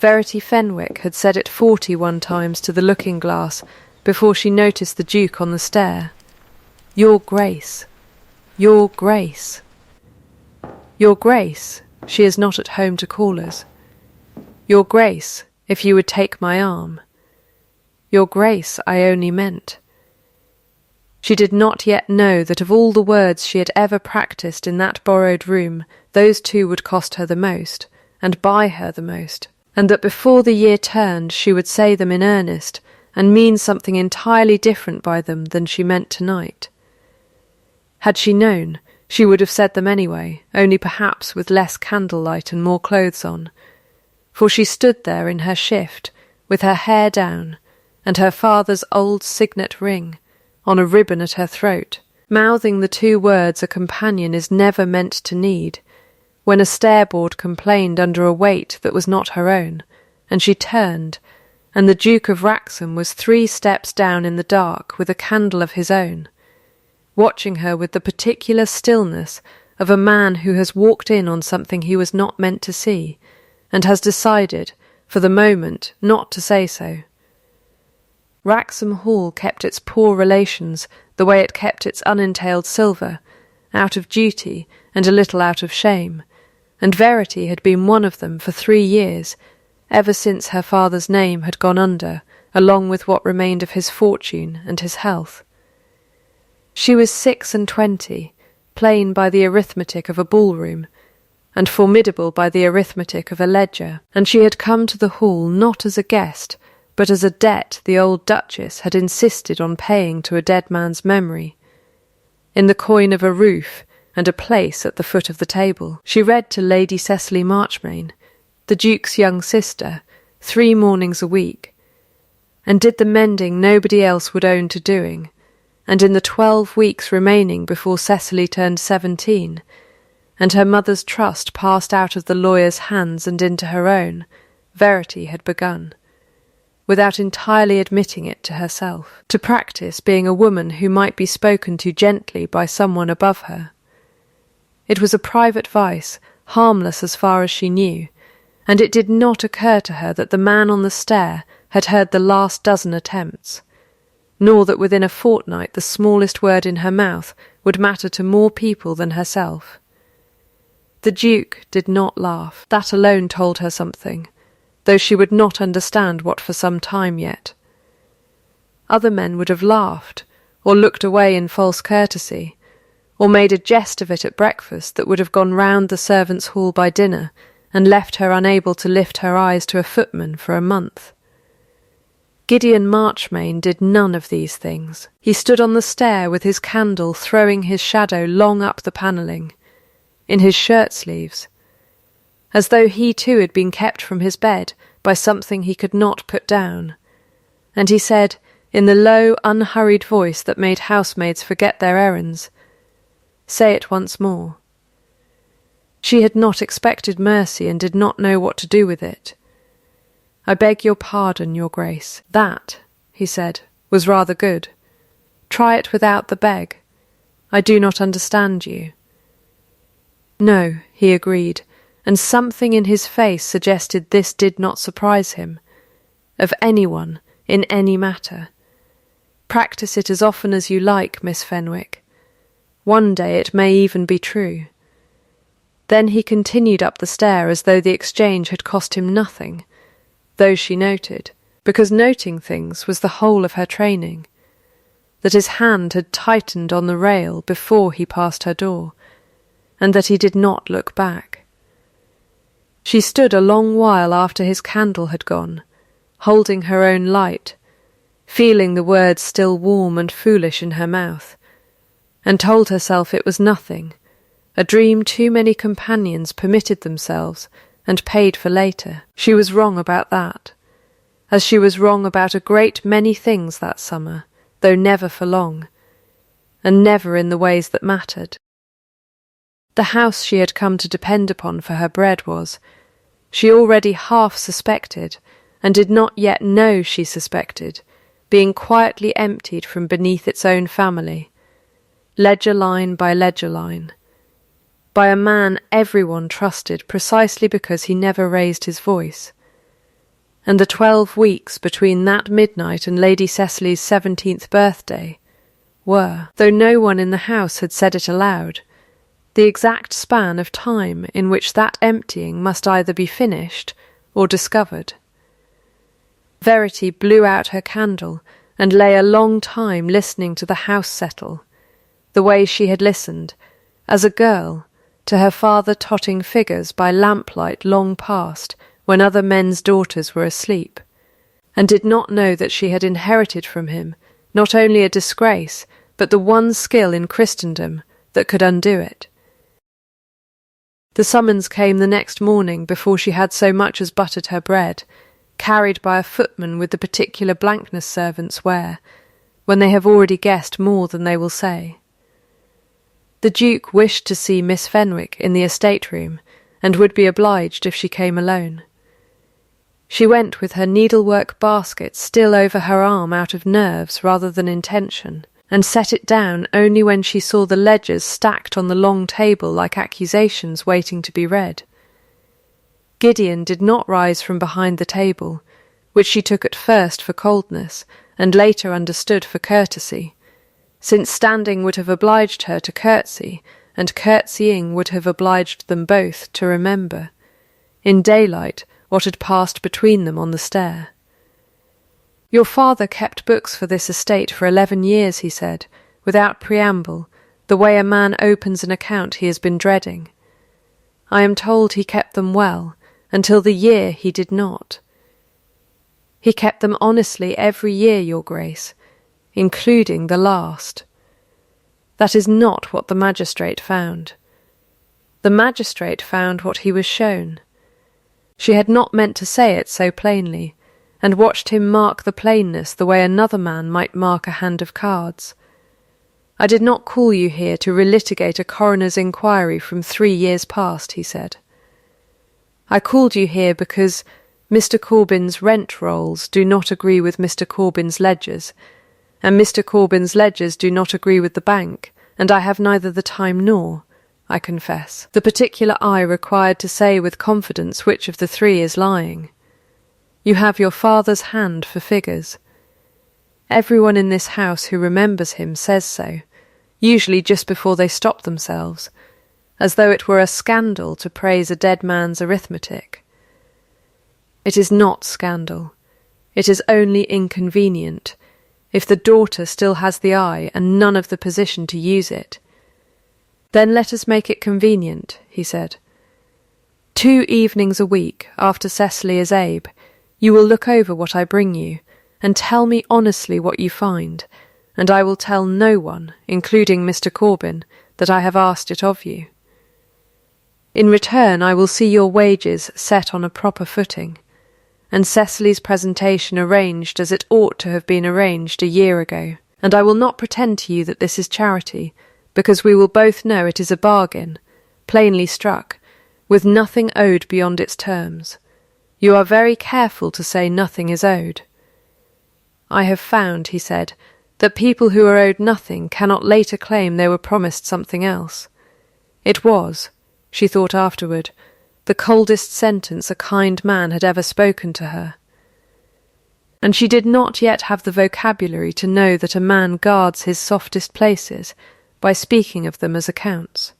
Verity Fenwick had said it 41 times to the looking-glass before she noticed the Duke on the stair. "Your Grace, your Grace. Your Grace, she is not at home to callers. Your Grace, if you would take my arm. Your Grace, I only meant." She did not yet know that of all the words she had ever practised in that borrowed room, those two would cost her the most, and buy her the most, and that before the year turned she would say them in earnest, and mean something entirely different by them than she meant tonight. Had she known, she would have said them anyway, only perhaps with less candlelight and more clothes on, for she stood there in her shift, with her hair down, and her father's old signet ring on a ribbon at her throat, mouthing the two words a companion is never meant to need, when a stair-board complained under a weight that was not her own, and she turned, and the Duke of Wraxham was 3 steps down in the dark with a candle of his own, watching her with the particular stillness of a man who has walked in on something he was not meant to see, and has decided, for the moment, not to say so. Wraxham Hall kept its poor relations the way it kept its unentailed silver, out of duty and a little out of shame, and Verity had been one of them for 3 years, ever since her father's name had gone under, along with what remained of his fortune and his health. She was 26, plain by the arithmetic of a ballroom, and formidable by the arithmetic of a ledger, and she had come to the hall not as a guest, but as a debt the old Duchess had insisted on paying to a dead man's memory. In the coin of a roof and a place at the foot of the table, she read to Lady Cecily Marchmain, the Duke's young sister, 3 mornings a week, and did the mending nobody else would own to doing, and in the 12 weeks remaining before Cecily turned 17, and her mother's trust passed out of the lawyer's hands and into her own, Verity had begun, without entirely admitting it to herself, to practise being a woman who might be spoken to gently by someone above her. It was a private vice, harmless as far as she knew, and it did not occur to her that the man on the stair had heard the last dozen attempts, nor that within a fortnight the smallest word in her mouth would matter to more people than herself. The Duke did not laugh. That alone told her something, though she would not understand what for some time yet. Other men would have laughed, or looked away in false courtesy, or made a jest of it at breakfast that would have gone round the servants' hall by dinner and left her unable to lift her eyes to a footman for a month. Gideon Marchmain did none of these things. He stood on the stair with his candle throwing his shadow long up the panelling, in his shirt-sleeves, as though he too had been kept from his bed by something he could not put down, and he said, in the low, unhurried voice that made housemaids forget their errands, "Say it once more." She had not expected mercy and did not know what to do with it. "I beg your pardon, your Grace." "That," he said, "was rather good. Try it without the beg. I do not understand you." "No," he agreed, and something in his face suggested this did not surprise him. "Of anyone, in any matter. Practise it as often as you like, Miss Fenwick. One day it may even be true." Then he continued up the stair as though the exchange had cost him nothing, though she noted, because noting things was the whole of her training, that his hand had tightened on the rail before he passed her door, and that he did not look back. She stood a long while after his candle had gone, holding her own light, feeling the words still warm and foolish in her mouth, and told herself it was nothing, a dream too many companions permitted themselves and paid for later. She was wrong about that, as she was wrong about a great many things that summer, though never for long, and never in the ways that mattered. The house she had come to depend upon for her bread was, she already half suspected, and did not yet know she suspected, being quietly emptied from beneath its own family, ledger line by ledger line, by a man everyone trusted precisely because he never raised his voice, and the 12 weeks between that midnight and Lady Cecily's 17th birthday were, though no one in the house had said it aloud, the exact span of time in which that emptying must either be finished or discovered. Verity blew out her candle and lay a long time listening to the house settle, the way she had listened, as a girl, to her father totting figures by lamplight long past when other men's daughters were asleep, and did not know that she had inherited from him not only a disgrace, but the one skill in Christendom that could undo it. The summons came the next morning before she had so much as buttered her bread, carried by a footman with the particular blankness servants wear, when they have already guessed more than they will say. The Duke wished to see Miss Fenwick in the estate room, and would be obliged if she came alone. She went with her needlework basket still over her arm out of nerves rather than intention, and set it down only when she saw the ledgers stacked on the long table like accusations waiting to be read. Gideon did not rise from behind the table, which she took at first for coldness, and later understood for courtesy, since standing would have obliged her to curtsy, and curtsying would have obliged them both to remember, in daylight, what had passed between them on the stair. "Your father kept books for this estate for 11 years, he said, without preamble, the way a man opens an account he has been dreading. I am told he kept them well, until the year he did not. He kept them honestly every year, your Grace, including the last. That is not what the magistrate found. The magistrate found what he was shown. She had not meant to say it so plainly, and watched him mark the plainness the way another man might mark a hand of cards. I did not call you here to relitigate a coroner's inquiry from 3 years past, he said. I called you here because Mr. Corbyn's rent rolls do not agree with Mr. Corbyn's ledgers, and Mr. Corbyn's ledgers do not agree with the bank, and I have neither the time nor, I confess, the particular eye required to say with confidence which of the 3 is lying. You have your father's hand for figures. Everyone in this house who remembers him says so, usually just before they stop themselves, as though it were a scandal to praise a dead man's arithmetic. It is not scandal. It is only inconvenient, if the daughter still has the eye and none of the position to use it. Then let us make it convenient, he said. 2 evenings a week, after Cecily is abe, you will look over what I bring you, and tell me honestly what you find, and I will tell no one, including Mr. Corbyn, that I have asked it of you. In return I will see your wages set on a proper footing, and Cecily's presentation arranged as it ought to have been arranged a year ago, and I will not pretend to you that this is charity, because we will both know it is a bargain, plainly struck, with nothing owed beyond its terms. You are very careful to say nothing is owed. I have found, he said, that people who are owed nothing cannot later claim they were promised something else. It was, she thought afterward, the coldest sentence a kind man had ever spoken to her. And she did not yet have the vocabulary to know that a man guards his softest places by speaking of them as accounts.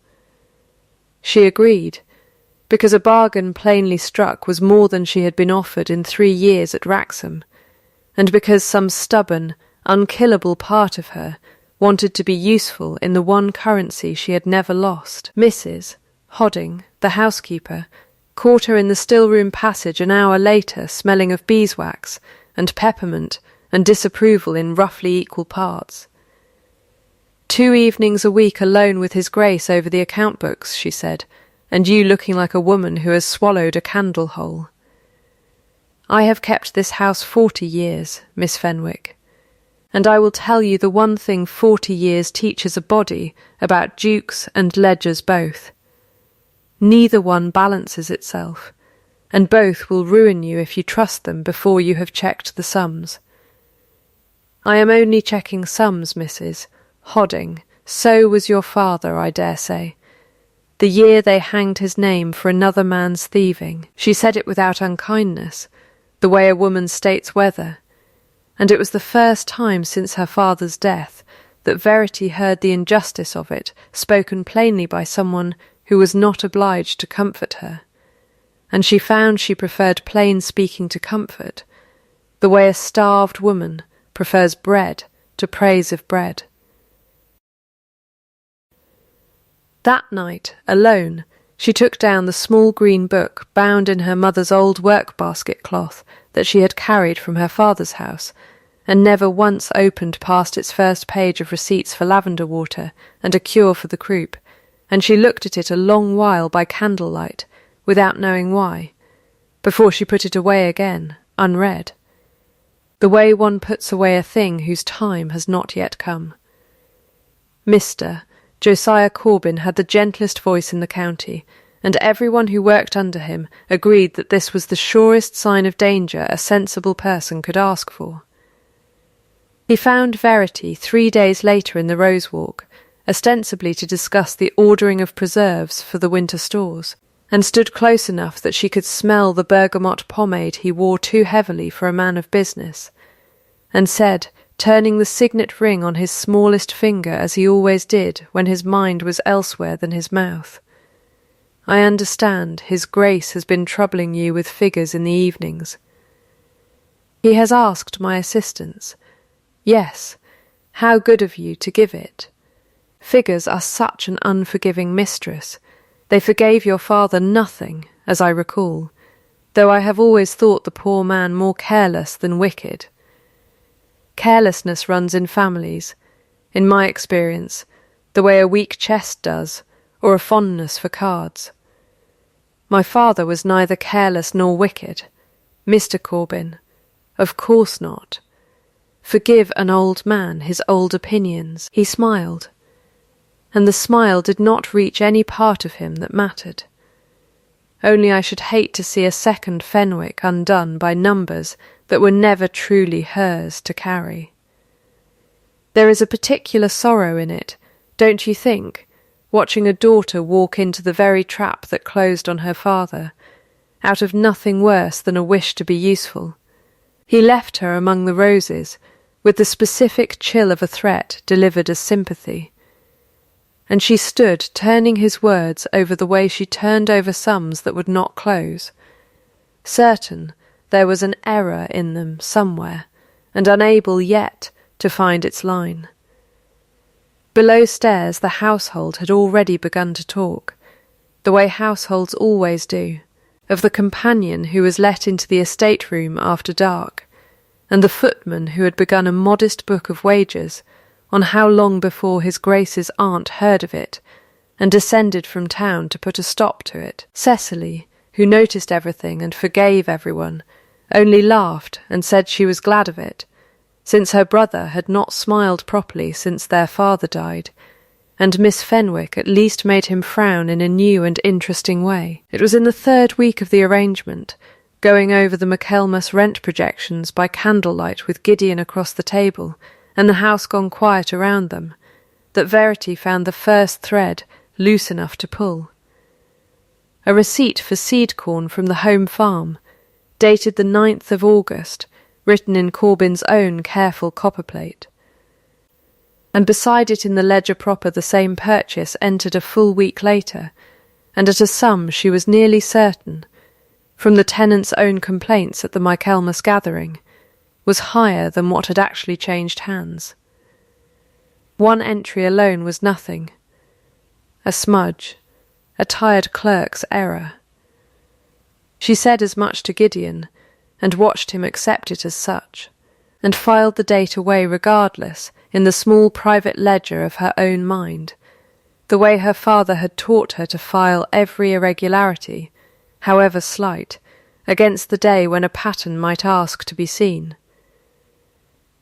She agreed, because a bargain plainly struck was more than she had been offered in 3 years at Wrexham, and because some stubborn, unkillable part of her wanted to be useful in the one currency she had never lost. Mrs. Hodding, the housekeeper, caught her in the still-room passage an hour later smelling of beeswax and peppermint and disapproval in roughly equal parts. 2 evenings a week alone with his Grace over the account books, she said, and you looking like a woman who has swallowed a candle whole. I have kept this house 40 years, Miss Fenwick, and I will tell you the one thing 40 years teaches a body about dukes and ledgers both. Neither one balances itself, and both will ruin you if you trust them before you have checked the sums. I am only checking sums, Mrs. Hodding. So was your father, I dare say. The year they hanged his name for another man's thieving. She said it without unkindness, the way a woman states weather, and it was the first time since her father's death that Verity heard the injustice of it spoken plainly by someone who was not obliged to comfort her, and she found she preferred plain speaking to comfort, the way a starved woman prefers bread to praise of bread. That night, alone, she took down the small green book bound in her mother's old work-basket cloth that she had carried from her father's house, and never once opened past its first page of receipts for lavender water and a cure for the croup, and she looked at it a long while by candlelight, without knowing why, before she put it away again, unread. The way one puts away a thing whose time has not yet come. Mr. Josiah Corbin had the gentlest voice in the county, and everyone who worked under him agreed that this was the surest sign of danger a sensible person could ask for. He found Verity 3 days later in the Rose Walk, ostensibly to discuss the ordering of preserves for the winter stores, and stood close enough that she could smell the bergamot pomade he wore too heavily for a man of business, and said, turning the signet ring on his smallest finger as he always did when his mind was elsewhere than his mouth, "I understand His Grace has been troubling you with figures in the evenings. He has asked my assistance. Yes, how good of you to give it. Figures are such an unforgiving mistress. They forgave your father nothing, as I recall, though I have always thought the poor man more careless than wicked. Carelessness runs in families, in my experience, the way a weak chest does, or a fondness for cards. My father was neither careless nor wicked. Mr. Corbin, of course not. Forgive an old man his old opinions." He smiled, and the smile did not reach any part of him that mattered. Only I should hate to see a second Fenwick undone by numbers that were never truly hers to carry. There is a particular sorrow in it, don't you think, watching a daughter walk into the very trap that closed on her father, out of nothing worse than a wish to be useful. He left her among the roses, with the specific chill of a threat delivered as sympathy, and she stood turning his words over the way she turned over sums that would not close, certain there was an error in them somewhere, and unable yet to find its line. Below stairs the household had already begun to talk, the way households always do, of the companion who was let into the estate room after dark, and the footman who had begun a modest book of wages on how long before his Grace's aunt heard of it, and descended from town to put a stop to it. Cecily, who noticed everything and forgave everyone, only laughed and said she was glad of it, since her brother had not smiled properly since their father died, and Miss Fenwick at least made him frown in a new and interesting way. It was in the 3rd week of the arrangement, going over the McElmus rent projections by candlelight with Gideon across the table, and the house gone quiet around them, that Verity found the first thread loose enough to pull. A receipt for seed corn from the home farm, dated the 9th of August, written in Corbin's own careful copperplate. And beside it in the ledger proper the same purchase entered a full week later, and at a sum she was nearly certain, from the tenant's own complaints at the Michaelmas gathering, was higher than what had actually changed hands. One entry alone was nothing. A smudge, a tired clerk's error. She said as much to Gideon, and watched him accept it as such, and filed the date away regardless in the small private ledger of her own mind, the way her father had taught her to file every irregularity, however slight, against the day when a pattern might ask to be seen.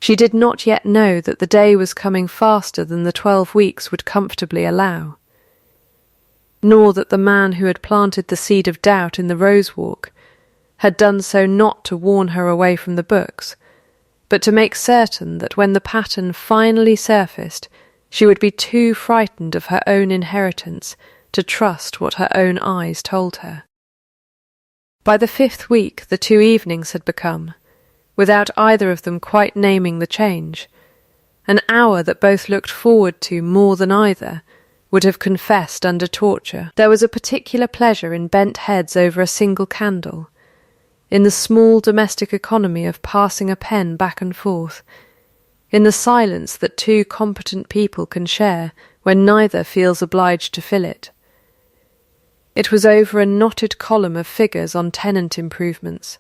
She did not yet know that the day was coming faster than the 12 weeks would comfortably allow, nor that the man who had planted the seed of doubt in the Rose Walk had done so not to warn her away from the books, but to make certain that when the pattern finally surfaced, she would be too frightened of her own inheritance to trust what her own eyes told her. By the 5th week, the 2 evenings had become, without either of them quite naming the change. An hour that both looked forward to more than either would have confessed under torture. There was a particular pleasure in bent heads over a single candle, in the small domestic economy of passing a pen back and forth, in the silence that 2 competent people can share when neither feels obliged to fill it. It was over a knotted column of figures on tenant improvements.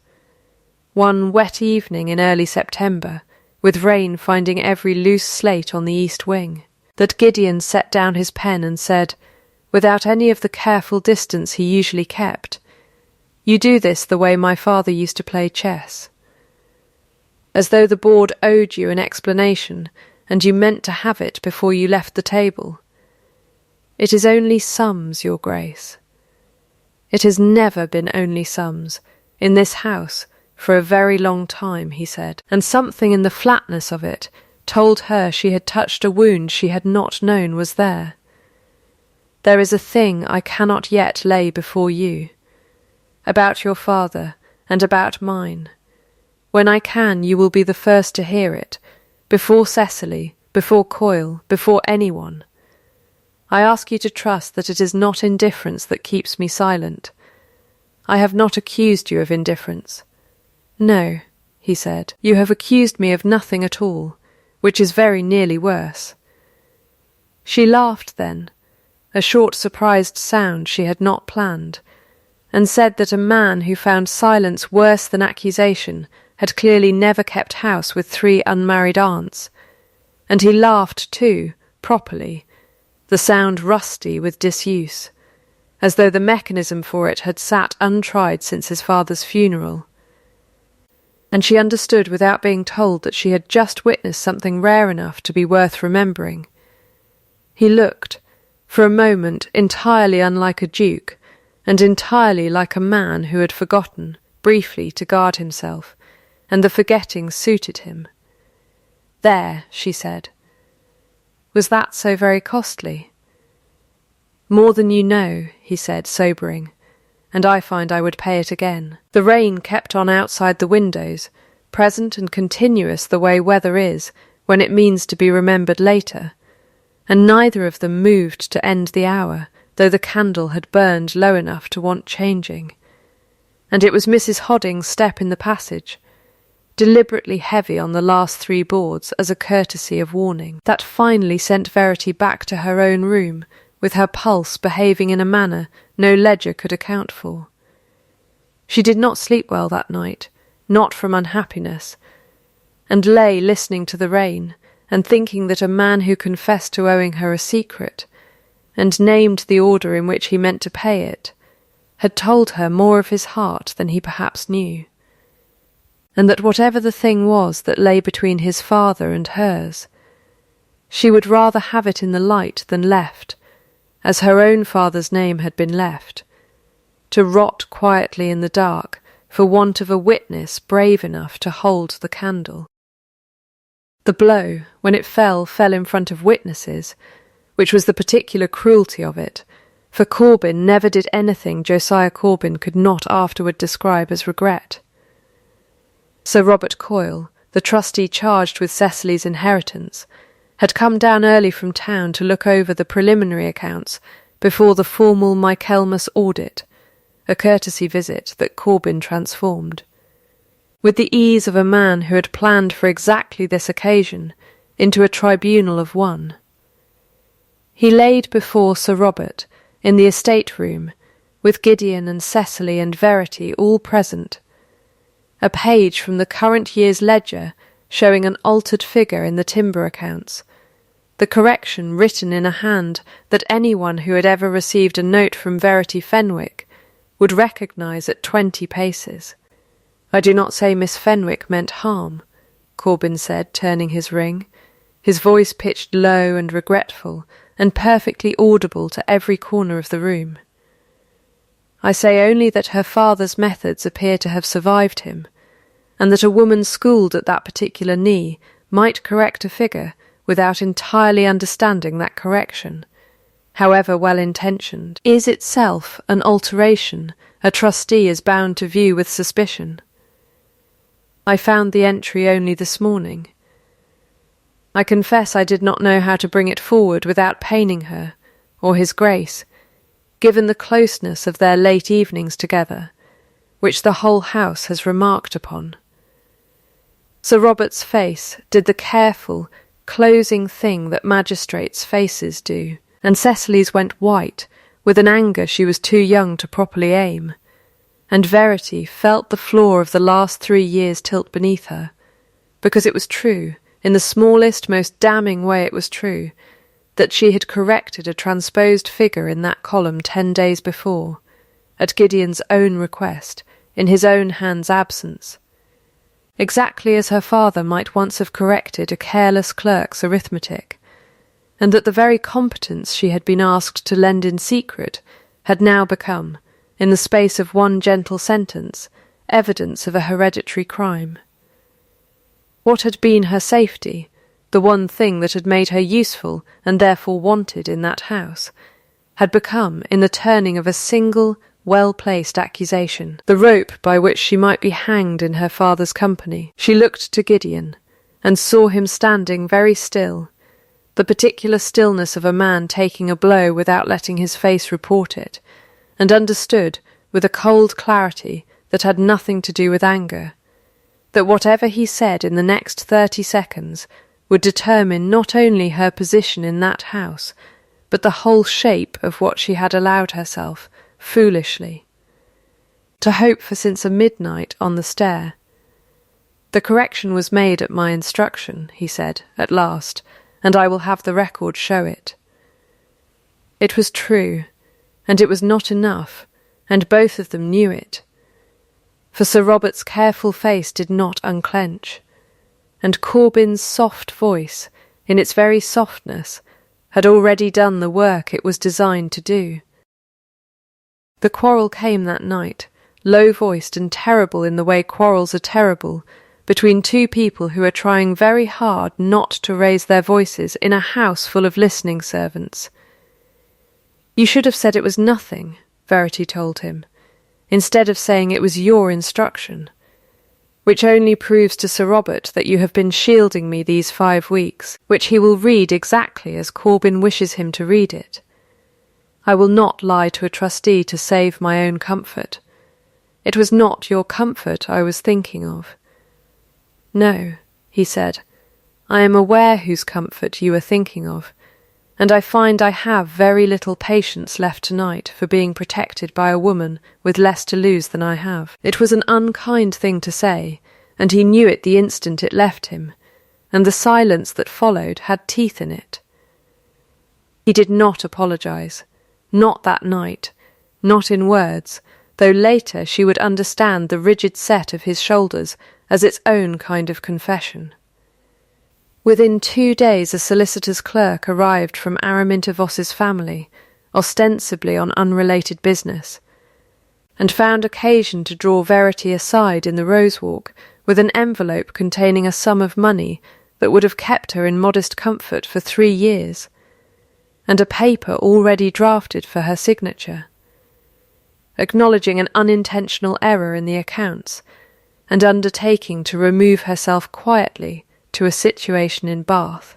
One wet evening in early September, with rain finding every loose slate on the east wing, that Gideon set down his pen and said, without any of the careful distance he usually kept, "You do this the way my father used to play chess." As though the board owed you an explanation, and you meant to have it before you left the table. "It is only sums, Your Grace." "It has never been only sums, in this house, for a very long time," he said, and something in the flatness of it told her she had touched a wound she had not known was there. "There is a thing I cannot yet lay before you, about your father and about mine. When I can, you will be the first to hear it, before Cecily, before Coyle, before anyone. I ask you to trust that it is not indifference that keeps me silent. I have not accused you of indifference." "No," he said, "you have accused me of nothing at all, which is very nearly worse." She laughed then, a short surprised sound she had not planned, and said that a man who found silence worse than accusation had clearly never kept house with 3 unmarried aunts, and he laughed too, properly, the sound rusty with disuse, as though the mechanism for it had sat untried since his father's funeral. And she understood without being told that she had just witnessed something rare enough to be worth remembering. He looked, for a moment, entirely unlike a duke, and entirely like a man who had forgotten, briefly, to guard himself, and the forgetting suited him. "There," she said. "Was that so very costly?" "More than you know," he said, sobering, "and I find I would pay it again." The rain kept on outside the windows, present and continuous the way weather is when it means to be remembered later, and neither of them moved to end the hour, though the candle had burned low enough to want changing. And it was Mrs. Hodding's step in the passage, deliberately heavy on the last 3 boards as a courtesy of warning, that finally sent Verity back to her own room, with her pulse behaving in a manner no ledger could account for. She did not sleep well that night, not from unhappiness, and lay listening to the rain, and thinking that a man who confessed to owing her a secret, and named the order in which he meant to pay it, had told her more of his heart than he perhaps knew, and that whatever the thing was that lay between his father and hers, she would rather have it in the light than left, as her own father's name had been left, to rot quietly in the dark for want of a witness brave enough to hold the candle. The blow, when it fell in front of witnesses, which was the particular cruelty of it, for Corbyn never did anything Josiah Corbyn could not afterward describe as regret. Sir Robert Coyle, the trustee charged with Cecily's inheritance, had come down early from town to look over the preliminary accounts before the formal Michaelmas audit, a courtesy visit that Corbyn transformed. With the ease of a man who had planned for exactly this occasion, into a tribunal of one. He laid before Sir Robert, in the estate room, with Gideon and Cecily and Verity all present, a page from the current year's ledger showing an altered figure in the timber accounts, the correction written in a hand that anyone who had ever received a note from Verity Fenwick would recognise at 20 paces. "I do not say Miss Fenwick meant harm," Corbyn said, turning his ring, his voice pitched low and regretful, and perfectly audible to every corner of the room. "I say only that her father's methods appear to have survived him, and that a woman schooled at that particular knee might correct a figure without entirely understanding that correction, however well-intentioned, is itself an alteration a trustee is bound to view with suspicion. I found the entry only this morning. I confess I did not know how to bring it forward without paining her, or his Grace, given the closeness of their late evenings together, which the whole house has remarked upon. Sir Robert's face did the careful, closing thing that magistrates' faces do, and Cecily's went white with an anger she was too young to properly aim, and Verity felt the floor of the last 3 years tilt beneath her, because it was true, in the smallest, most damning way it was true, that she had corrected a transposed figure in that column 10 days before, at Gideon's own request, in his own hand's absence, exactly as her father might once have corrected a careless clerk's arithmetic, and that the very competence she had been asked to lend in secret had now become, in the space of one gentle sentence, evidence of a hereditary crime. What had been her safety, the one thing that had made her useful and therefore wanted in that house, had become, in the turning of a single, well-placed accusation, the rope by which she might be hanged in her father's company. She looked to Gideon, and saw him standing very still, the particular stillness of a man taking a blow without letting his face report it, and understood, with a cold clarity that had nothing to do with anger, that whatever he said in the next 30 seconds would determine not only her position in that house, but the whole shape of what she had allowed herself, foolishly, to hope for since a midnight on the stair. The correction was made at my instruction, he said, at last, and I will have the record show it. It was true, and it was not enough, and both of them knew it. For Sir Robert's careful face did not unclench, and Corbyn's soft voice, in its very softness, had already done the work it was designed to do. The quarrel came that night, low-voiced and terrible in the way quarrels are terrible, between two people who are trying very hard not to raise their voices in a house full of listening servants. You should have said it was nothing, Verity told him, instead of saying it was your instruction, which only proves to Sir Robert that you have been shielding me these 5 weeks, which he will read exactly as Corbyn wishes him to read it. I will not lie to a trustee to save my own comfort. It was not your comfort I was thinking of. No, he said, I am aware whose comfort you are thinking of, and I find I have very little patience left tonight for being protected by a woman with less to lose than I have. It was an unkind thing to say, and he knew it the instant it left him, and the silence that followed had teeth in it. He did not apologize, not that night, not in words, though later she would understand the rigid set of his shoulders as its own kind of confession. Within 2 days a solicitor's clerk arrived from Araminta Voss's family, ostensibly on unrelated business, and found occasion to draw Verity aside in the Rose Walk with an envelope containing a sum of money that would have kept her in modest comfort for 3 years, and a paper already drafted for her signature, acknowledging an unintentional error in the accounts, and undertaking to remove herself quietly to a situation in Bath.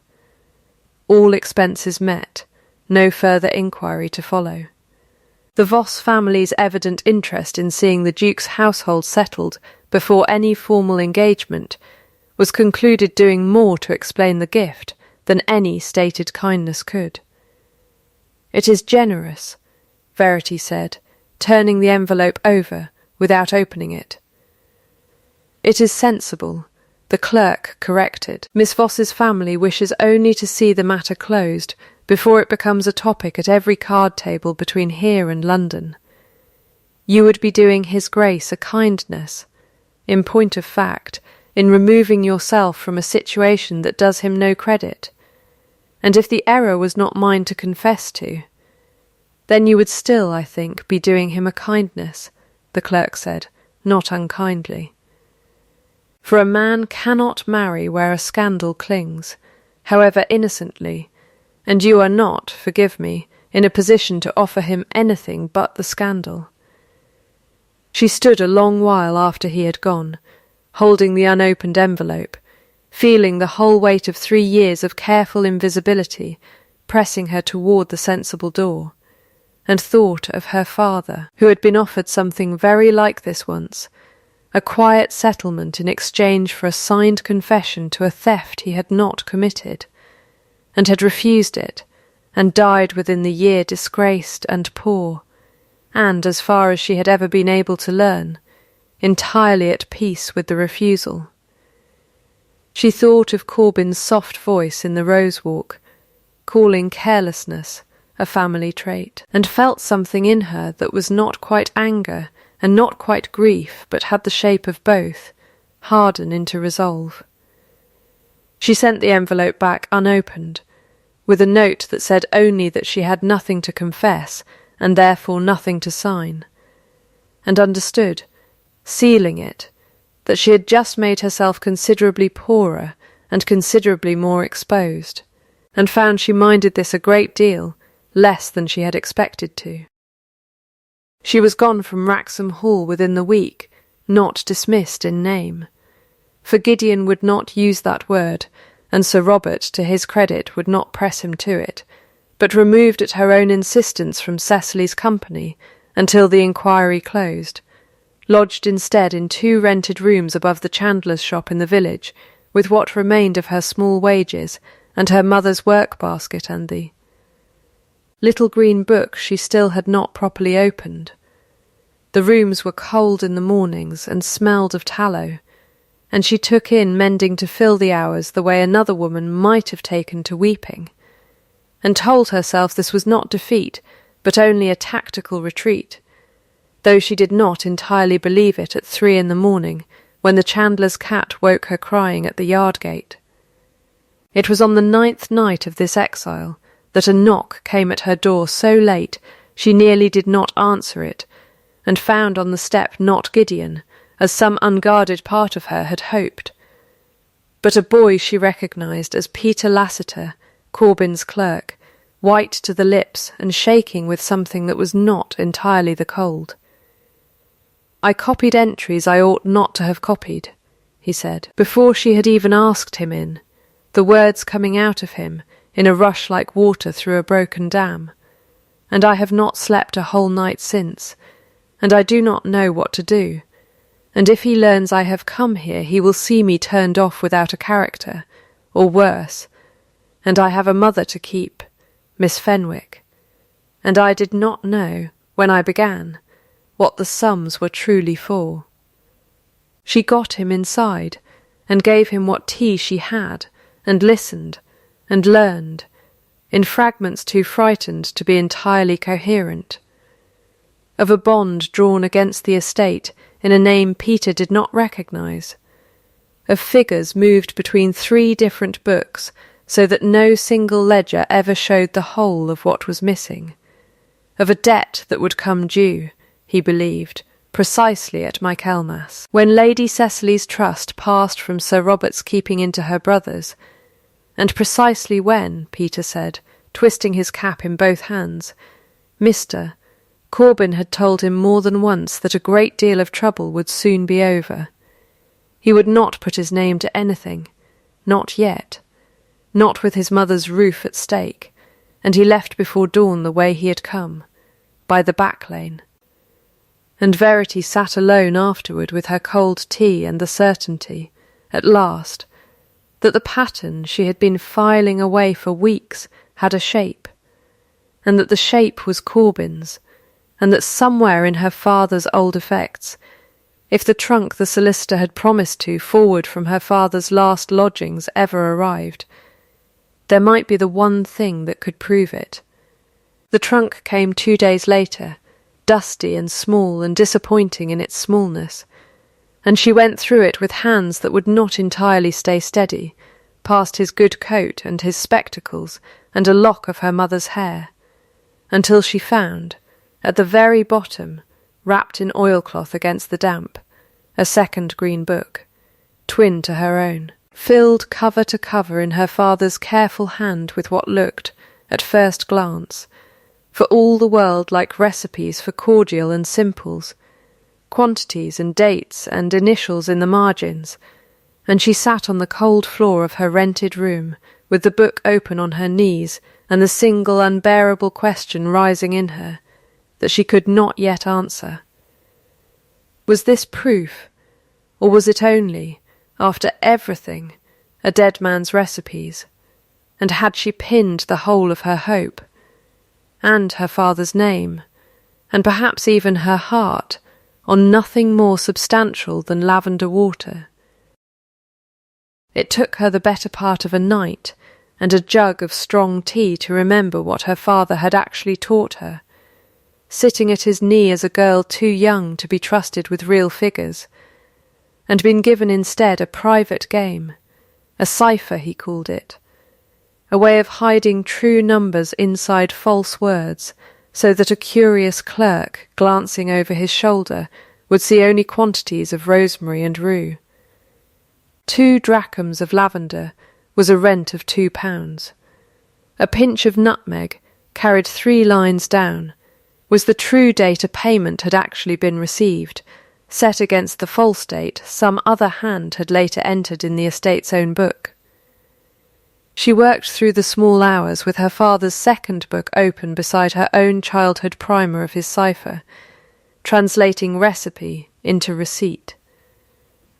All expenses met, no further inquiry to follow. The Voss family's evident interest in seeing the Duke's household settled before any formal engagement was concluded doing more to explain the gift than any stated kindness could. It is generous, Verity said, turning the envelope over without opening it. It is sensible, the clerk corrected. Miss Voss's family wishes only to see the matter closed before it becomes a topic at every card table between here and London. You would be doing His Grace a kindness, in point of fact, in removing yourself from a situation that does him no credit, and if the error was not mine to confess to, then you would still, I think, be doing him a kindness, the clerk said, not unkindly. For a man cannot marry where a scandal clings, however innocently, and you are not, forgive me, in a position to offer him anything but the scandal. She stood a long while after he had gone, holding the unopened envelope, feeling the whole weight of 3 years of careful invisibility pressing her toward the sensible door, and thought of her father, who had been offered something very like this once, a quiet settlement in exchange for a signed confession to a theft he had not committed, and had refused it, and died within the year disgraced and poor, and, as far as she had ever been able to learn, entirely at peace with the refusal. She thought of Corbyn's soft voice in the rose walk, calling carelessness a family trait, and felt something in her that was not quite anger and not quite grief, but had the shape of both, harden into resolve. She sent the envelope back unopened, with a note that said only that she had nothing to confess and therefore nothing to sign, and understood, sealing it, that she had just made herself considerably poorer and considerably more exposed, and found she minded this a great deal less than she had expected to. She was gone from Wraxham Hall within the week, not dismissed in name, for Gideon would not use that word, and Sir Robert, to his credit, would not press him to it, but removed at her own insistence from Cecily's company until the inquiry closed, lodged instead in 2 rented rooms above the chandler's shop in the village, with what remained of her small wages and her mother's work-basket and the little green book she still had not properly opened. The rooms were cold in the mornings and smelled of tallow, and she took in mending to fill the hours the way another woman might have taken to weeping, and told herself this was not defeat, but only a tactical retreat, though she did not entirely believe it at 3 in the morning, when the chandler's cat woke her crying at the yard gate. It was on the 9th night of this exile that a knock came at her door so late she nearly did not answer it, and found on the step not Gideon, as some unguarded part of her had hoped, but a boy she recognised as Peter Lassiter, Corbyn's clerk, white to the lips and shaking with something that was not entirely the cold. "I copied entries I ought not to have copied," he said, before she had even asked him in, the words coming out of him in a rush like water through a broken dam, "and I have not slept a whole night since, and I do not know what to do, and if he learns I have come here he will see me turned off without a character, or worse, and I have a mother to keep, Miss Fenwick, and I did not know, when I began, what the sums were truly for." She got him inside, and gave him what tea she had, and listened, and learned, in fragments too frightened to be entirely coherent, of a bond drawn against the estate in a name Peter did not recognise, of figures moved between 3 different books, so that no single ledger ever showed the whole of what was missing, of a debt that would come due, he believed, precisely at Michaelmas, when Lady Cecily's trust passed from Sir Robert's keeping into her brother's, and precisely when, Peter said, twisting his cap in both hands, Mr. Corbyn had told him more than once that a great deal of trouble would soon be over. He would not put his name to anything, not yet, not with his mother's roof at stake, and he left before dawn the way he had come, by the back lane. And Verity sat alone afterward with her cold tea and the certainty, at last, that the pattern she had been filing away for weeks had a shape, and that the shape was Corbyn's, and that somewhere in her father's old effects, if the trunk the solicitor had promised to forward from her father's last lodgings ever arrived, there might be the one thing that could prove it. The trunk came 2 days later, dusty and small and disappointing in its smallness, and she went through it with hands that would not entirely stay steady, past his good coat and his spectacles and a lock of her mother's hair, until she found, at the very bottom, wrapped in oilcloth against the damp, a second green book, twin to her own, filled cover to cover in her father's careful hand with what looked, at first glance, for all the world like recipes for cordial and simples, quantities and dates and initials in the margins, and she sat on the cold floor of her rented room, with the book open on her knees and the single unbearable question rising in her that she could not yet answer. Was this proof, or was it only, after everything, a dead man's recipes? And had she pinned the whole of her hope, and her father's name, and perhaps even her heart, on nothing more substantial than lavender water? It took her the better part of a night and a jug of strong tea to remember what her father had actually taught her, sitting at his knee as a girl too young to be trusted with real figures, and been given instead a private game, a cipher he called it, a way of hiding true numbers inside false words, so that a curious clerk, glancing over his shoulder, would see only quantities of rosemary and rue. 2 drachms of lavender was a rent of £2. A pinch of nutmeg, carried 3 lines down, was the true date a payment had actually been received, set against the false date some other hand had later entered in the estate's own book. She worked through the small hours with her father's second book open beside her own childhood primer of his cipher, translating recipe into receipt,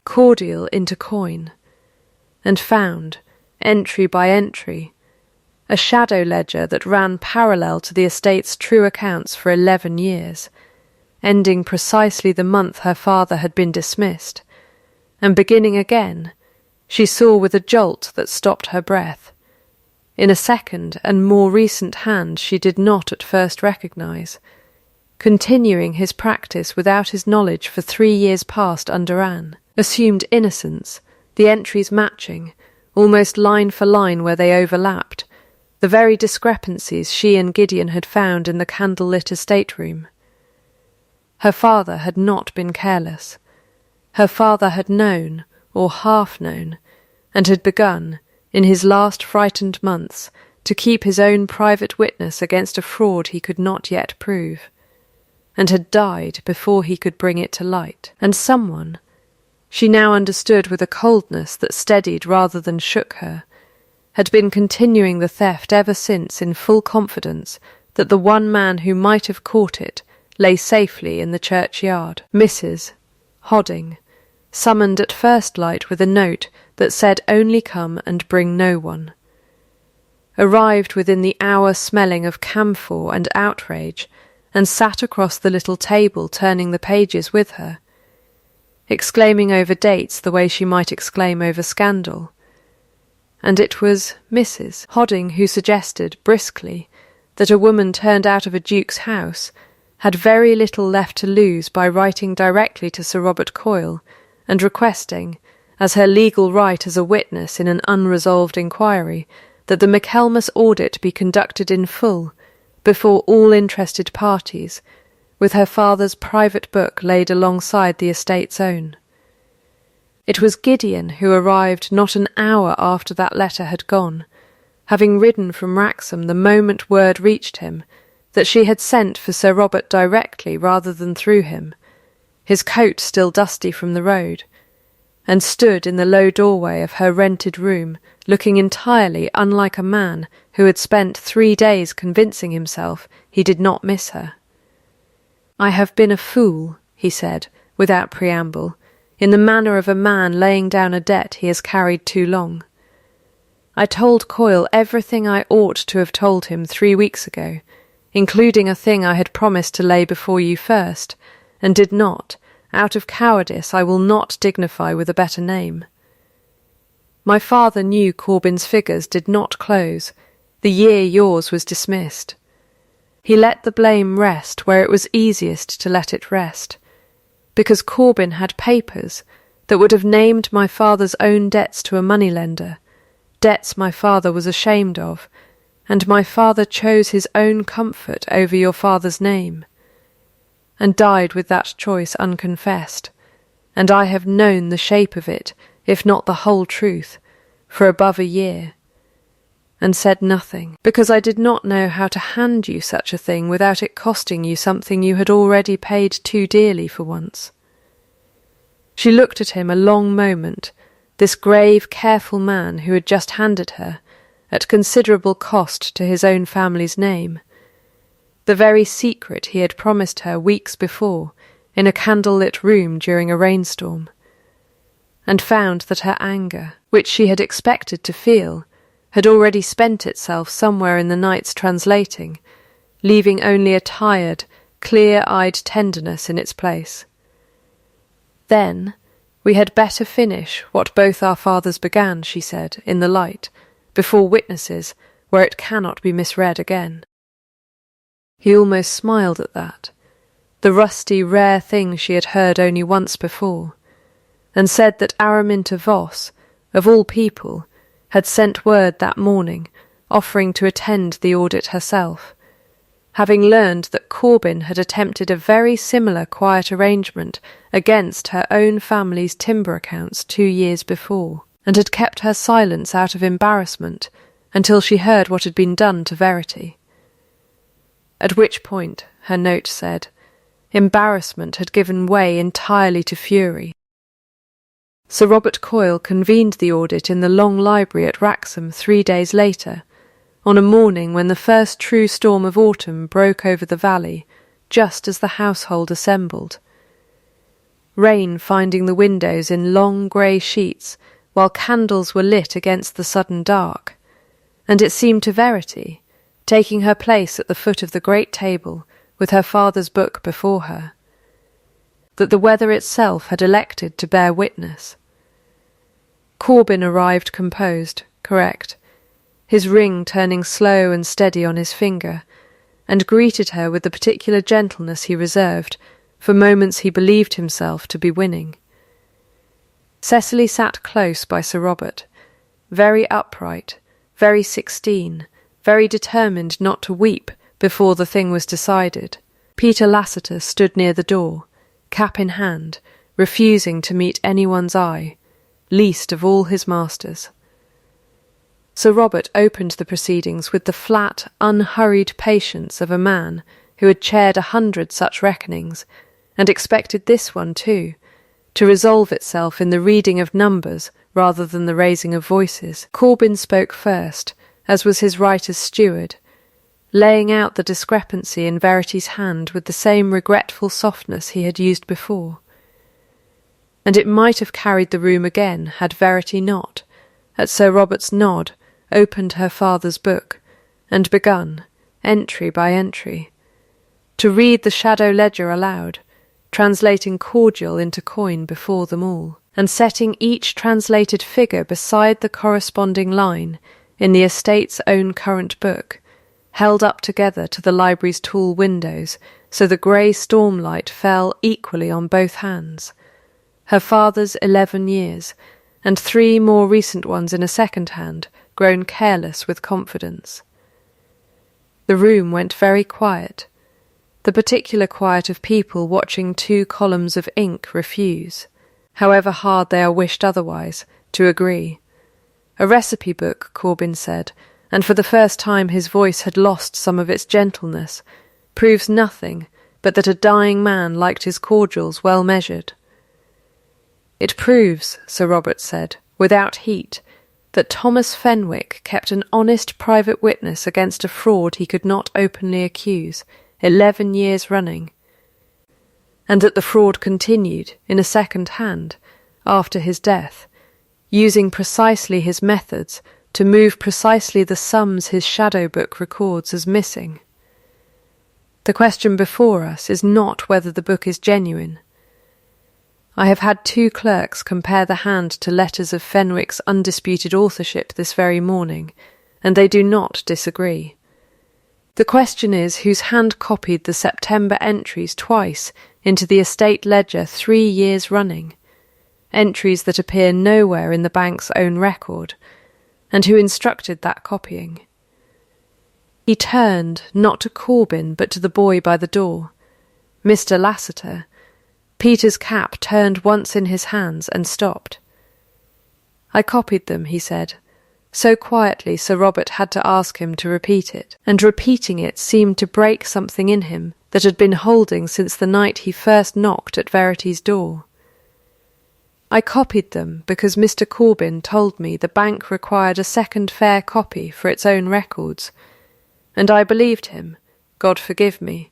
cordial into coin, and found, entry by entry, a shadow ledger that ran parallel to the estate's true accounts for 11 years, ending precisely the month her father had been dismissed, and beginning again, she saw with a jolt that stopped her breath, in a second and more recent hand she did not at first recognise, continuing his practice without his knowledge for 3 years past under Anne, assumed innocence, the entries matching, almost line for line where they overlapped, the very discrepancies she and Gideon had found in the candle-lit estate room. Her father had not been careless. Her father had known, or half known, and had begun, in his last frightened months, to keep his own private witness against a fraud he could not yet prove, and had died before he could bring it to light. And someone, she now understood with a coldness that steadied rather than shook her, had been continuing the theft ever since in full confidence that the one man who might have caught it lay safely in the churchyard. Mrs. Hodding, summoned at first light with a note that said only come and bring no one, arrived within the hour smelling of camphor and outrage, and sat across the little table turning the pages with her, exclaiming over dates the way she might exclaim over scandal. And it was Mrs. Hodding who suggested, briskly, that a woman turned out of a duke's house had very little left to lose by writing directly to Sir Robert Coyle and requesting, as her legal right as a witness in an unresolved inquiry, that the Michaelmas audit be conducted in full, before all interested parties, with her father's private book laid alongside the estate's own. It was Gideon who arrived not an hour after that letter had gone, having ridden from Wraxham the moment word reached him that she had sent for Sir Robert directly rather than through him, his coat still dusty from the road, and stood in the low doorway of her rented room, looking entirely unlike a man who had spent 3 days convincing himself he did not miss her. "I have been a fool," he said, without preamble, in the manner of a man laying down a debt he has carried too long. "I told Coyle everything I ought to have told him 3 weeks ago, including a thing I had promised to lay before you first, and did not. Out of cowardice I will not dignify with a better name. My father knew Corbyn's figures did not close, the year yours was dismissed. He let the blame rest where it was easiest to let it rest, because Corbyn had papers that would have named my father's own debts to a moneylender, debts my father was ashamed of, and my father chose his own comfort over your father's name, and died with that choice unconfessed, and I have known the shape of it, if not the whole truth, for above a year, and said nothing, because I did not know how to hand you such a thing without it costing you something you had already paid too dearly for once. She looked at him a long moment, this grave, careful man who had just handed her, at considerable cost to his own family's name, the very secret he had promised her weeks before in a candle-lit room during a rainstorm, and found that her anger, which she had expected to feel, had already spent itself somewhere in the night's translating, leaving only a tired, clear-eyed tenderness in its place. "Then we had better finish what both our fathers began," she said, in the light, before witnesses, where it cannot be misread again. He almost smiled at that, the rusty, rare thing she had heard only once before, and said that Araminta Voss, of all people, had sent word that morning, offering to attend the audit herself, having learned that Corbyn had attempted a very similar quiet arrangement against her own family's timber accounts 2 years before, and had kept her silence out of embarrassment until she heard what had been done to Verity. At which point, her note said, embarrassment had given way entirely to fury. Sir Robert Coyle convened the audit in the long library at Wraxham 3 days later, on a morning when the first true storm of autumn broke over the valley, just as the household assembled. Rain finding the windows in long grey sheets, while candles were lit against the sudden dark, and it seemed to Verity, taking her place at the foot of the great table with her father's book before her, that the weather itself had elected to bear witness. Corbyn arrived composed, correct, his ring turning slow and steady on his finger, and greeted her with the particular gentleness he reserved for moments he believed himself to be winning. Cecily sat close by Sir Robert, very upright, very 16, very determined not to weep before the thing was decided. Peter Lassiter stood near the door, cap in hand, refusing to meet anyone's eye, least of all his master's. Sir Robert opened the proceedings with the flat, unhurried patience of a man who had chaired 100 such reckonings, and expected this one too, to resolve itself in the reading of numbers rather than the raising of voices. Corbyn spoke first, as was his right as steward, laying out the discrepancy in Verity's hand with the same regretful softness he had used before. And it might have carried the room again had Verity not, at Sir Robert's nod, opened her father's book, and begun, entry by entry, to read the shadow ledger aloud, translating cordial into coin before them all, and setting each translated figure beside the corresponding line in the estate's own current book, held up together to the library's tall windows, so the grey stormlight fell equally on both hands, her father's 11 years, and 3 more recent ones in a second hand, grown careless with confidence. The room went very quiet, the particular quiet of people watching 2 columns of ink refuse, however hard they are wished otherwise, to agree. A recipe book, Corbyn said, and for the first time his voice had lost some of its gentleness, proves nothing but that a dying man liked his cordials well measured. It proves, Sir Robert said, without heat, that Thomas Fenwick kept an honest private witness against a fraud he could not openly accuse, 11 years running, and that the fraud continued, in a second hand, after his death, using precisely his methods to move precisely the sums his shadow book records as missing. The question before us is not whether the book is genuine. I have had 2 clerks compare the hand to letters of Fenwick's undisputed authorship this very morning, and they do not disagree. The question is whose hand copied the September entries twice into the estate ledger 3 years running, entries that appear nowhere in the bank's own record, and who instructed that copying. He turned, not to Corbyn, but to the boy by the door. Mr. Lassiter. Peter's cap turned once in his hands and stopped. "I copied them," he said. So quietly Sir Robert had to ask him to repeat it, and repeating it seemed to break something in him that had been holding since the night he first knocked at Verity's door. I copied them because Mr. Corbin told me the bank required a second fair copy for its own records, and I believed him, God forgive me,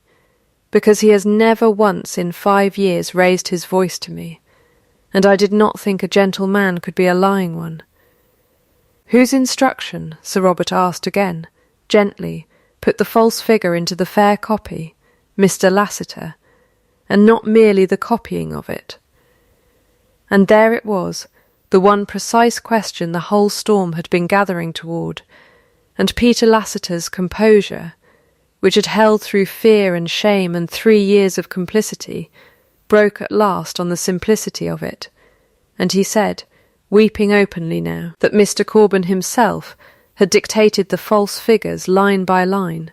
because he has never once in 5 years raised his voice to me, and I did not think a gentle man could be a lying one. Whose instruction, Sir Robert asked again, gently, put the false figure into the fair copy, Mr. Lassiter, and not merely the copying of it? And there it was, the one precise question the whole storm had been gathering toward, and Peter Lassiter's composure, which had held through fear and shame and 3 years of complicity, broke at last on the simplicity of it, and he said, weeping openly now, that Mr. Corbin himself had dictated the false figures line by line,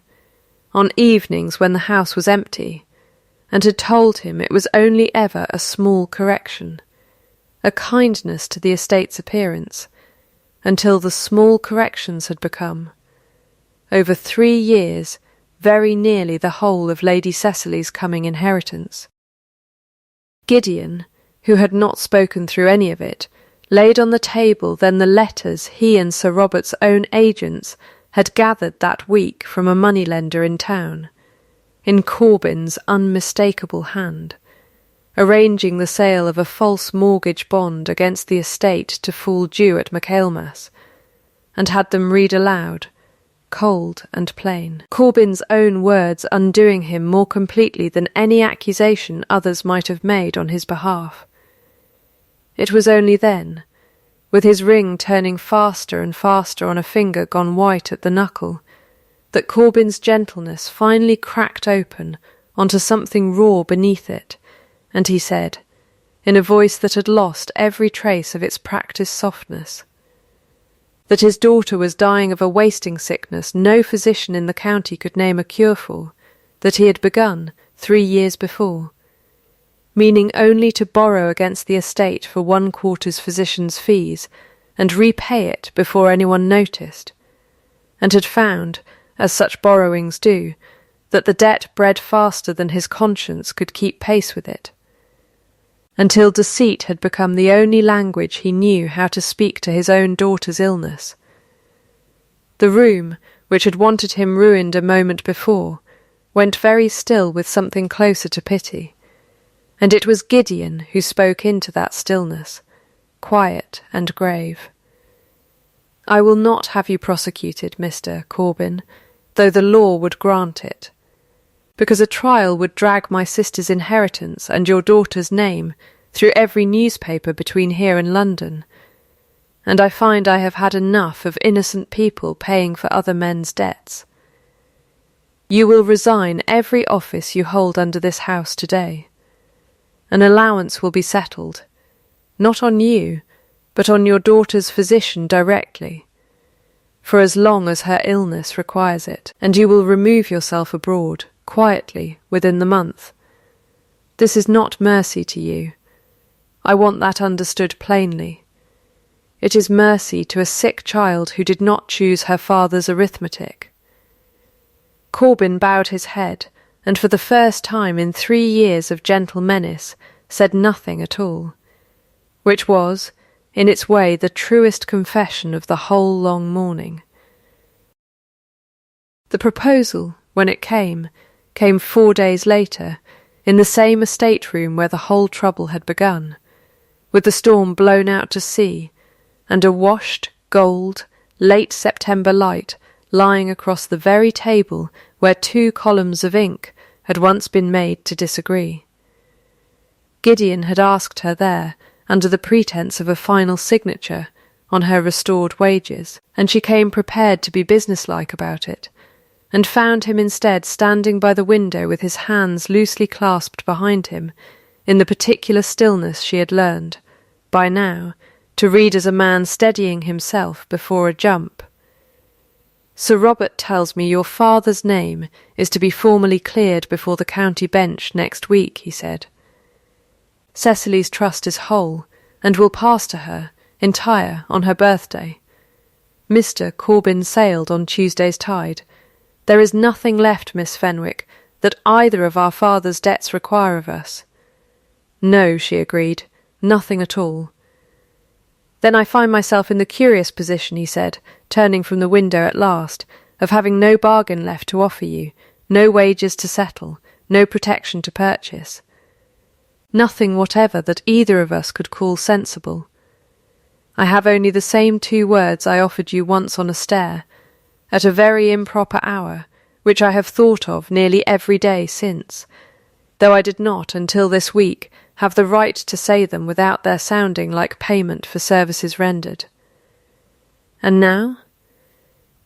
on evenings when the house was empty, and had told him it was only ever a small correction, a kindness to the estate's appearance, until the small corrections had become, over 3 years, very nearly the whole of Lady Cecily's coming inheritance. Gideon, who had not spoken through any of it, laid on the table then the letters he and Sir Robert's own agents had gathered that week from a moneylender in town, in Corbin's unmistakable hand, arranging the sale of a false mortgage bond against the estate to fall due at Michaelmas, and had them read aloud, cold and plain, Corbin's own words undoing him more completely than any accusation others might have made on his behalf. It was only then, with his ring turning faster and faster on a finger gone white at the knuckle, that Corbin's gentleness finally cracked open onto something raw beneath it, and he said, in a voice that had lost every trace of its practised softness, that his daughter was dying of a wasting sickness no physician in the county could name a cure for, that he had begun 3 years before, meaning only to borrow against the estate for 1/4's physician's fees, and repay it before anyone noticed, and had found, as such borrowings do, that the debt bred faster than his conscience could keep pace with it, until deceit had become the only language he knew how to speak to his own daughter's illness. The room, which had wanted him ruined a moment before, went very still with something closer to pity, and it was Gideon who spoke into that stillness, quiet and grave. I will not have you prosecuted, Mr. Corbin, though the law would grant it, because a trial would drag my sister's inheritance and your daughter's name through every newspaper between here and London, and I find I have had enough of innocent people paying for other men's debts. You will resign every office you hold under this house today. An allowance will be settled, not on you, but on your daughter's physician directly, for as long as her illness requires it, and you will remove yourself abroad, quietly, within the month. This is not mercy to you. I want that understood plainly. It is mercy to a sick child who did not choose her father's arithmetic. Corbin bowed his head, and for the first time in 3 years of gentle menace said nothing at all, which was, in its way, the truest confession of the whole long morning. The proposal, when it came 4 days later, in the same estate room where the whole trouble had begun, with the storm blown out to sea, and a washed, gold, late September light lying across the very table where 2 columns of ink had once been made to disagree. Gideon had asked her there, under the pretence of a final signature, on her restored wages, and she came prepared to be businesslike about it, and found him instead standing by the window with his hands loosely clasped behind him, in the particular stillness she had learned, by now, to read as a man steadying himself before a jump. Sir Robert tells me your father's name is to be formally cleared before the county bench next week, he said. Cecily's trust is whole, and will pass to her, entire, on her birthday. Mr. Corbin sailed on Tuesday's tide. There is nothing left, Miss Fenwick, that either of our father's debts require of us. No, she agreed, nothing at all. Then I find myself in the curious position, he said, turning from the window at last, of having no bargain left to offer you, no wages to settle, no protection to purchase. Nothing whatever that either of us could call sensible. I have only the same 2 words I offered you once on a stair, at a very improper hour, which I have thought of nearly every day since, though I did not, until this week, have the right to say them without their sounding like payment for services rendered. And now?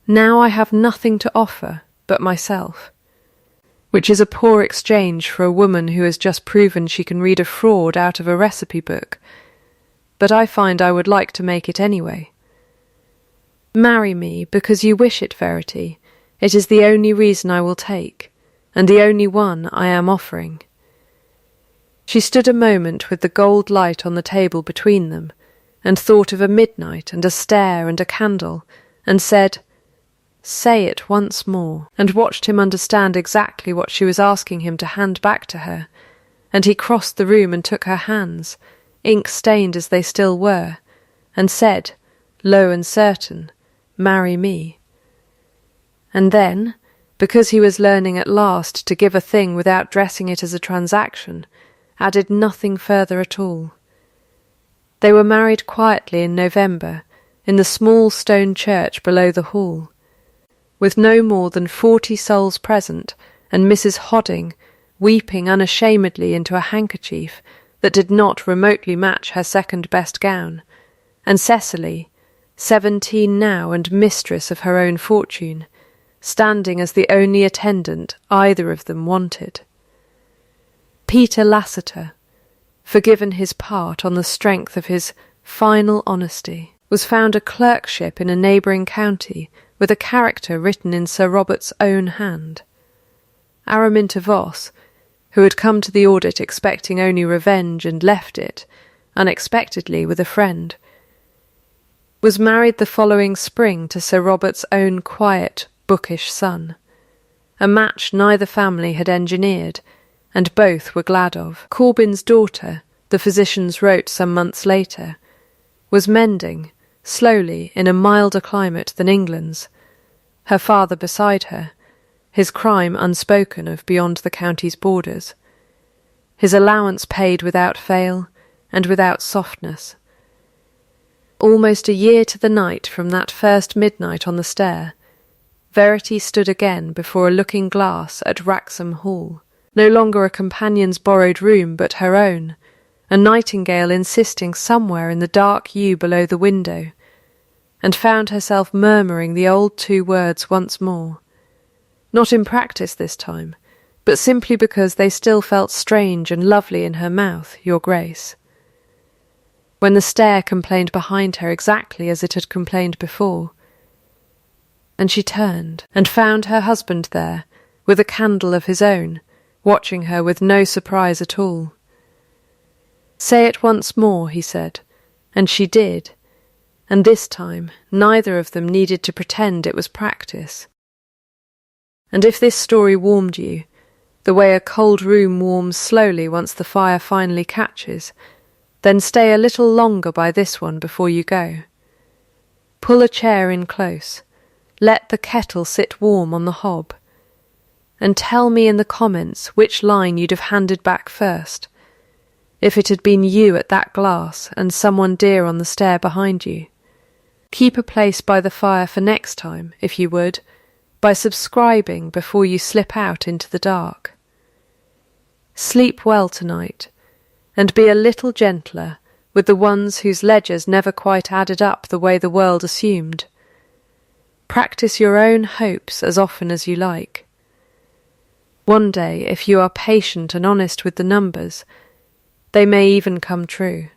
Now I have nothing to offer but myself, which is a poor exchange for a woman who has just proven she can read a fraud out of a recipe book, but I find I would like to make it anyway. Marry me because you wish it, Verity. It is the only reason I will take, and the only one I am offering. She stood a moment with the gold light on the table between them, and thought of a midnight and a stair and a candle, and said, "Say it once more," and watched him understand exactly what she was asking him to hand back to her, and he crossed the room and took her hands, ink-stained as they still were, and said, low and certain, "Marry me." And then, because he was learning at last to give a thing without dressing it as a transaction, added nothing further at all. They were married quietly in November, in the small stone church below the hall, with no more than 40 souls present, and Mrs. Hodding weeping unashamedly into a handkerchief that did not remotely match her second-best gown, and Cecily, 17 now and mistress of her own fortune, standing as the only attendant either of them wanted. Peter Lassiter, forgiven his part on the strength of his final honesty, was found a clerkship in a neighbouring county with a character written in Sir Robert's own hand. Araminta Voss, who had come to the audit expecting only revenge and left it, unexpectedly, with a friend, was married the following spring to Sir Robert's own quiet, bookish son, a match neither family had engineered, and both were glad of. Corbyn's daughter, the physicians wrote some months later, was mending, slowly, in a milder climate than England's, her father beside her, his crime unspoken of beyond the county's borders, his allowance paid without fail and without softness. Almost a year to the night from that first midnight on the stair, Verity stood again before a looking-glass at Wraxham Hall, no longer a companion's borrowed room but her own, a nightingale insisting somewhere in the dark yew below the window, and found herself murmuring the old 2 words once more, not in practice this time, but simply because they still felt strange and lovely in her mouth, Your Grace. When the stair complained behind her exactly as it had complained before, and she turned and found her husband there, with a candle of his own, watching her with no surprise at all. "Say it once more," he said, and she did, and this time neither of them needed to pretend it was practice. And if this story warmed you, the way a cold room warms slowly once the fire finally catches, then stay a little longer by this one before you go. Pull a chair in close, let the kettle sit warm on the hob, and tell me in the comments which line you'd have handed back first, if it had been you at that glass and someone dear on the stair behind you. Keep a place by the fire for next time, if you would, by subscribing before you slip out into the dark. Sleep well tonight, and be a little gentler with the ones whose ledgers never quite added up the way the world assumed. Practice your own hopes as often as you like. One day, if you are patient and honest with the numbers, they may even come true.